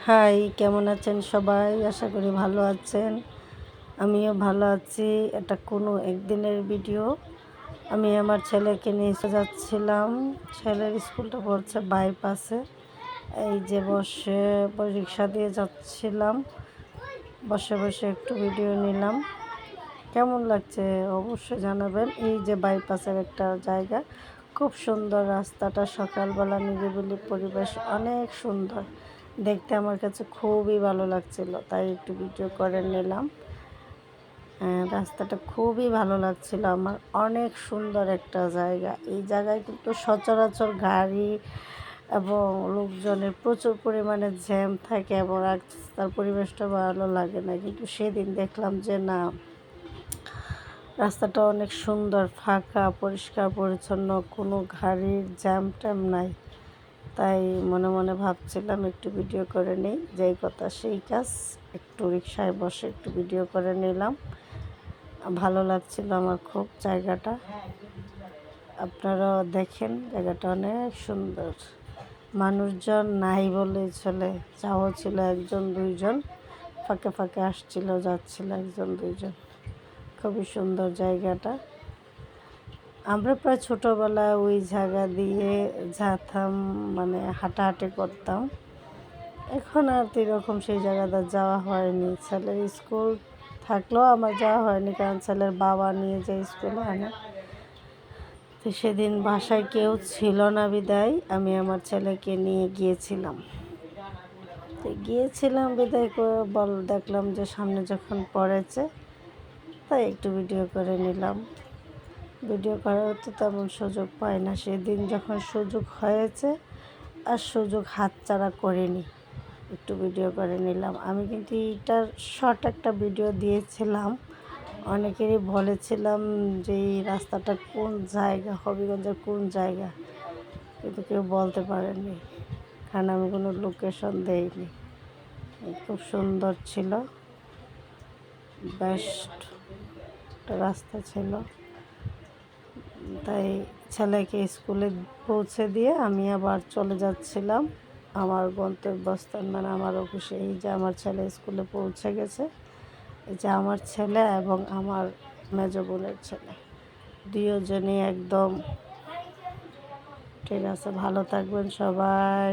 High, কেমন আছেন সবাই? আশা করি ভালো আছেন। আমিও ভালো আছি। এটা কোনো একদিনের ভিডিও। আমি আমার ছেলেকে নিয়ে যাচ্ছিলাম। ছেলের স্কুলটা পড়ছে বাইপাসে। এই যে বসে রিক্সা দিয়ে যাচ্ছিলাম। বসে বসে একটু ভিডিও নিলাম। কেমন লাগছে অবশ্যই জানাবেন। এই যে বাইপাসের একটা জায়গা, খুব সুন্দর রাস্তাটা, সকালবেলা নিরিবিলি পরিবেশ, অনেক সুন্দর দেখতে। আমার কাছে খুবই ভালো লাগছিল, তাই একটু ভিডিও করে নিলাম। রাস্তাটা খুবই ভালো লাগছিল আমার, অনেক সুন্দর একটা জায়গা। এই জায়গায় কিন্তু সচরাচর গাড়ি এবং লোকজনের প্রচুর পরিমাণে জ্যাম থাকে এবং রাস্তার পরিবেশটা ভালো লাগে না, কিন্তু সেদিন দেখলাম যে না, রাস্তাটা অনেক সুন্দর, ফাঁকা, পরিষ্কার পরিচ্ছন্ন, কোনো গাড়ির জ্যাম ট্যাম নাই। তাই মনে মনে ভাবছিলাম একটু ভিডিও করে নিই, যেই কথা সেই কাজ। একটু রিকশায় বসে একটু ভিডিও করে নিলাম। ভালো লাগছিল আমার খুব জায়গাটা। আপনারাও দেখেন, জায়গাটা অনেক সুন্দর। মানুষজন নাই বলেই চলে, যাও ছিল একজন দুইজন, ফাঁকে ফাঁকে আসছিল যাচ্ছিল একজন দুইজন। খুবই সুন্দর জায়গাটা। আমরা প্রায় ছোটোবেলায় ওই জায়গা দিয়ে যেতাম, মানে হাঁটাহাঁটি করতাম। এখন আর এরকম সেই জায়গাটা যাওয়া হয়নি। ছেলের স্কুল থাকলেও আমার যাওয়া হয়নি, কারণ ছেলের বাবা নিয়ে যায় স্কুলে আনে। তো সেদিন বাসায় কেউ ছিল না বিদায় আমি আমার ছেলেকে নিয়ে গিয়েছিলাম। তো গিয়েছিলাম বিদায় দেখলাম যে সামনে যখন পড়েছে, তাই একটু ভিডিও করে নিলাম। ভিডিও করার তো তেমন সুযোগ পাই না, সেদিন যখন সুযোগ হয়েছে আর সুযোগ হাতছাড়া করিনি, একটু ভিডিও করে নিলাম। আমি কিন্তু এটার শর্ট একটা ভিডিও দিয়েছিলাম, অনেকেরই বলেছিলাম যে এই রাস্তাটা কোন জায়গা, হবিগঞ্জের কোন জায়গা, কিন্তু কেউ বলতে পারেনি, কারণ আমি কোনো লোকেশন দেইনি। খুব সুন্দর ছিল, বেস্ট একটা রাস্তা ছিল। তাই ছেলেকে স্কুলে পৌঁছে দিয়ে আমি আবার চলে যাচ্ছিলাম আমার গন্তব্যস্থান, মানে আমার অফিসে। এই যে আমার ছেলে স্কুলে পৌঁছে গেছে, এই যে আমার ছেলে এবং আমার মেজ বোনের ছেলে, দুজনই একদম ঠিক আছে। ভালো থাকবেন সবাই।